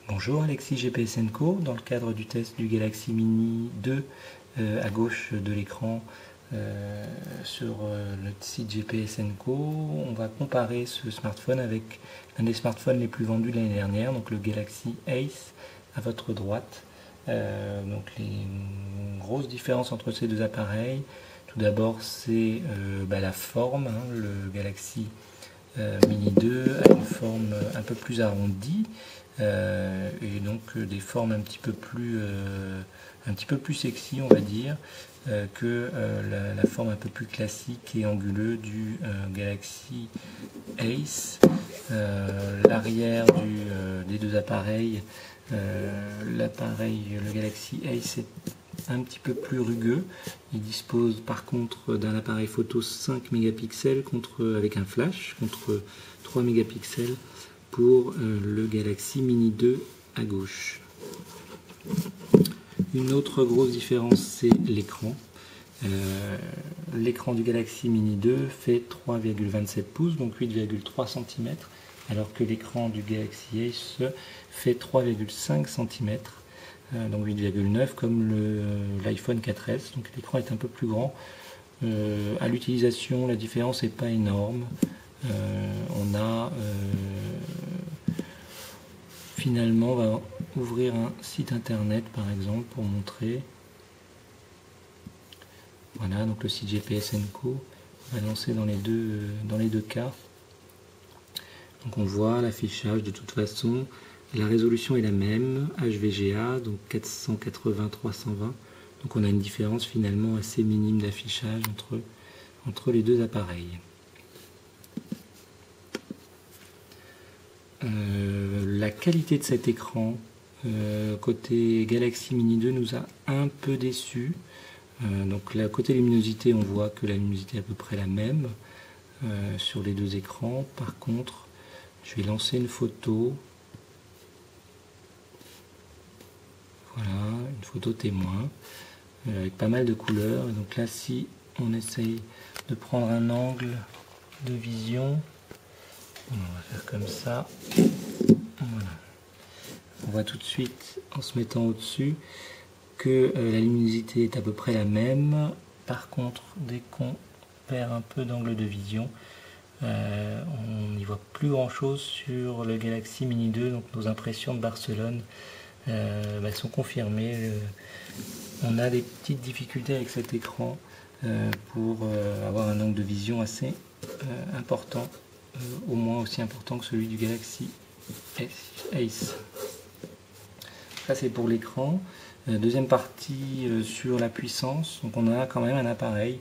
Bonjour, Alexis GPSN Co. Dans le cadre du test du Galaxy Mini 2 à gauche de l'écran sur le site GPSN Co, on va comparer ce smartphone avec un des smartphones les plus vendus de l'année dernière, donc le Galaxy Ace à votre droite. Donc les grosses différences entre ces deux appareils, tout d'abord c'est la forme, le Galaxy Mini 2 a une forme un peu plus arrondie et donc des formes un petit peu plus sexy, on va dire, que la forme un peu plus classique et anguleuse du Galaxy Ace. L'arrière des deux appareils, le Galaxy Ace est un petit peu plus rugueux. Il dispose par contre d'un appareil photo 5 mégapixels avec un flash contre 3 mégapixels pour le Galaxy Mini 2 à gauche. Une autre grosse différence, c'est l'écran. L'écran du Galaxy Mini 2 fait 3,27 pouces, donc 8,3 cm, alors que l'écran du Galaxy Ace fait 3,5 cm, donc 8,9 comme l'iPhone 4S. Donc l'écran est un peu plus grand. À l'utilisation, la différence n'est pas énorme. Finalement, on va ouvrir un site internet par exemple pour montrer. Voilà, donc le site GPSN Co. On va lancer dans les deux cas. Donc on voit l'affichage de toute façon. La résolution est la même, HVGA, donc 480-320. Donc on a une différence finalement assez minime d'affichage entre les deux appareils. La qualité de cet écran côté Galaxy Mini 2 nous a un peu déçus. Donc là, côté luminosité, on voit que la luminosité est à peu près la même sur les deux écrans. Par contre, je vais lancer une photo. Voilà, une photo témoin avec pas mal de couleurs. Et donc là, si on essaye de prendre un angle de vision, on va faire comme ça. Voilà. On voit tout de suite, en se mettant au-dessus, que la luminosité est à peu près la même. Par contre, dès qu'on perd un peu d'angle de vision, on n'y voit plus grand chose sur le Galaxy Mini 2. Donc nos impressions de Barcelone sont confirmées. On a des petites difficultés avec cet écran pour avoir un angle de vision assez important, au moins aussi important que celui du Galaxy Ace. Ça c'est pour l'écran. Deuxième partie sur la puissance. Donc on a quand même un appareil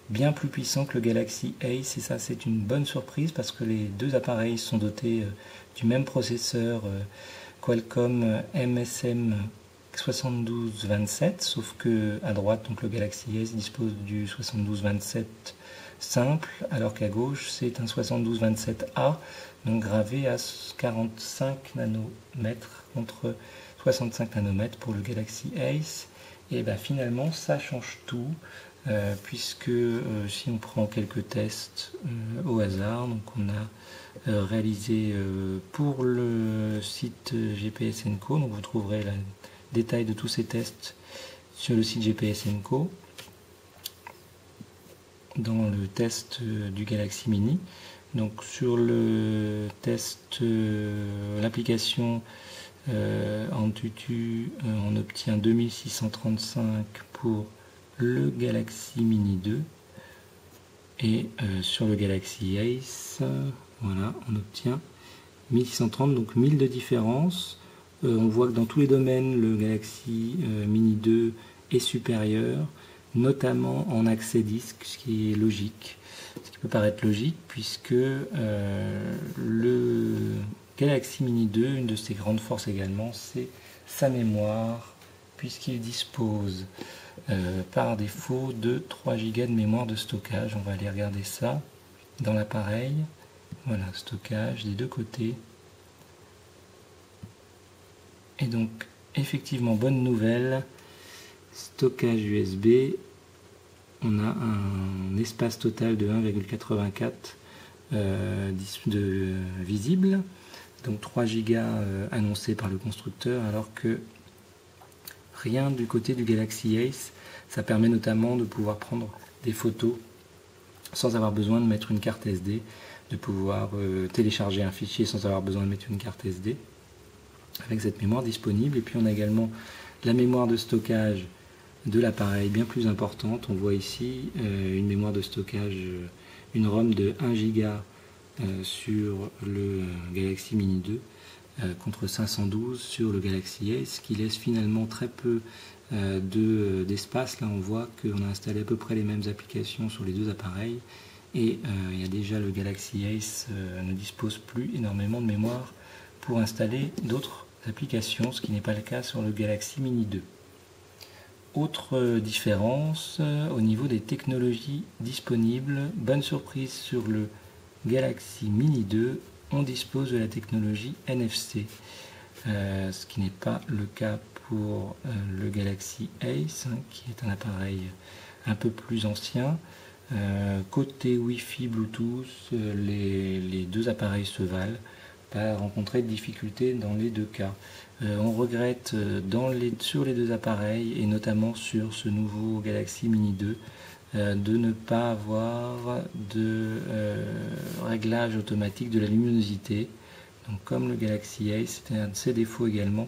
bien plus puissant que le Galaxy Ace, et ça c'est une bonne surprise parce que les deux appareils sont dotés du même processeur Qualcomm MSM 7227, sauf que à droite, donc le Galaxy S dispose du 7227 simple, alors qu'à gauche c'est un 7227A, donc gravé à 45 nanomètres contre 65 nanomètres pour le Galaxy Ace. Et finalement ça change tout, puisque si on prend quelques tests au hasard, donc on a réalisé pour le site GPSN Co, donc vous trouverez le détail de tous ces tests sur le site GPSN Co, dans le test du Galaxy Mini. Donc sur le test, l'application Antutu, on obtient 2635 pour le Galaxy Mini 2, et sur le Galaxy Ace, voilà, on obtient 1630, donc 1000 de différence. On voit que dans tous les domaines, le Galaxy Mini 2 est supérieur, notamment en accès disque, ce qui est logique, ce qui peut paraître logique, puisque le Galaxy Mini 2, une de ses grandes forces également, c'est sa mémoire, puisqu'il dispose par défaut de 3 Go de mémoire de stockage. On va aller regarder ça dans l'appareil. Voilà, stockage des deux côtés. Et donc, effectivement, bonne nouvelle, stockage USB, on a un espace total de 1,84 visible, donc 3 Go annoncés par le constructeur, alors que rien du côté du Galaxy Ace. Ça permet notamment de pouvoir prendre des photos sans avoir besoin de mettre une carte SD, de pouvoir télécharger un fichier sans avoir besoin de mettre une carte SD, avec cette mémoire disponible. Et puis on a également la mémoire de stockage de l'appareil bien plus importante. On voit ici une mémoire de stockage, une ROM de 1 Go sur le Galaxy Mini 2 contre 512 sur le Galaxy Ace, ce qui laisse finalement très peu d'espace. Là on voit qu'on a installé à peu près les mêmes applications sur les deux appareils, et il y a déjà le Galaxy Ace ne dispose plus énormément de mémoire pour installer d'autres applications, ce qui n'est pas le cas sur le Galaxy Mini 2. Autre différence au niveau des technologies disponibles, bonne surprise sur le Galaxy Mini 2, on dispose de la technologie NFC, ce qui n'est pas le cas pour le Galaxy Ace, qui est un appareil un peu plus ancien. Côté Wi-Fi, Bluetooth, les deux appareils se valent, pas rencontrer de difficultés dans les deux cas. On regrette sur les deux appareils, et notamment sur ce nouveau Galaxy Mini 2, de ne pas avoir de réglage automatique de la luminosité. Donc, comme le Galaxy Ace, c'est un de ses défauts également,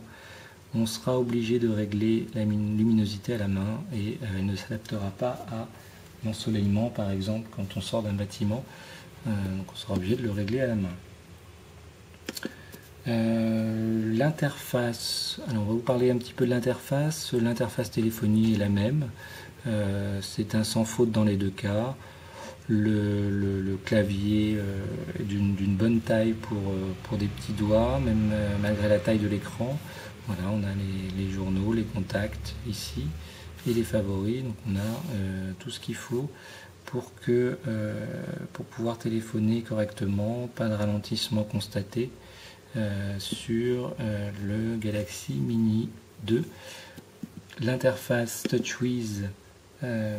on sera obligé de régler la luminosité à la main, et elle ne s'adaptera pas à l'ensoleillement par exemple quand on sort d'un bâtiment, donc on sera obligé de le régler à la main. L'interface, alors on va vous parler un petit peu de l'interface. L'interface téléphonie est la même, c'est un sans faute dans les deux cas. Le clavier est d'une bonne taille pour des petits doigts, même malgré la taille de l'écran. Voilà, on a les journaux, les contacts ici, et les favoris. Donc on a tout ce qu'il faut pour pouvoir téléphoner correctement, pas de ralentissement constaté sur le Galaxy Mini 2. L'interface TouchWiz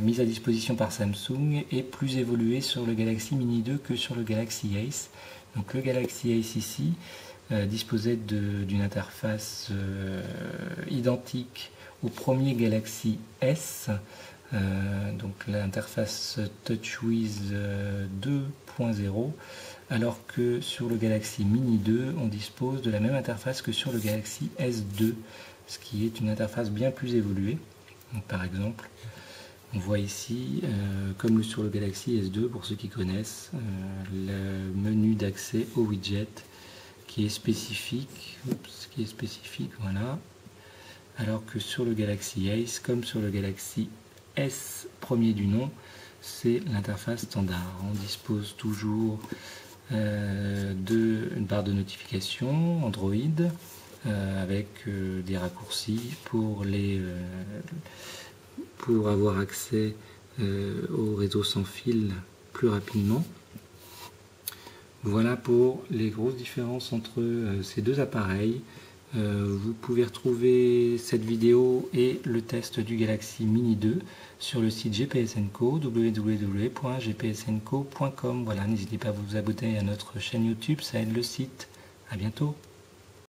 mise à disposition par Samsung est plus évoluée sur le Galaxy Mini 2 que sur le Galaxy Ace. Donc le Galaxy Ace ici disposait d'une interface identique au premier Galaxy S, donc l'interface TouchWiz 2.0, alors que sur le Galaxy Mini 2 on dispose de la même interface que sur le Galaxy S2, ce qui est une interface bien plus évoluée. Donc, par exemple, on voit ici, comme sur le Galaxy S2, pour ceux qui connaissent, le menu d'accès au widget qui est spécifique, voilà, alors que sur le Galaxy Ace, comme sur le Galaxy S premier du nom, c'est l'interface standard. On dispose toujours d'une barre de notification Android avec des raccourcis pour avoir accès au réseau sans fil plus rapidement. Voilà pour les grosses différences entre ces deux appareils. Vous pouvez retrouver cette vidéo et le test du Galaxy Mini 2 sur le site GPSNco, www.gpsnco.com. Voilà, n'hésitez pas à vous abonner à notre chaîne YouTube, ça aide le site. À bientôt.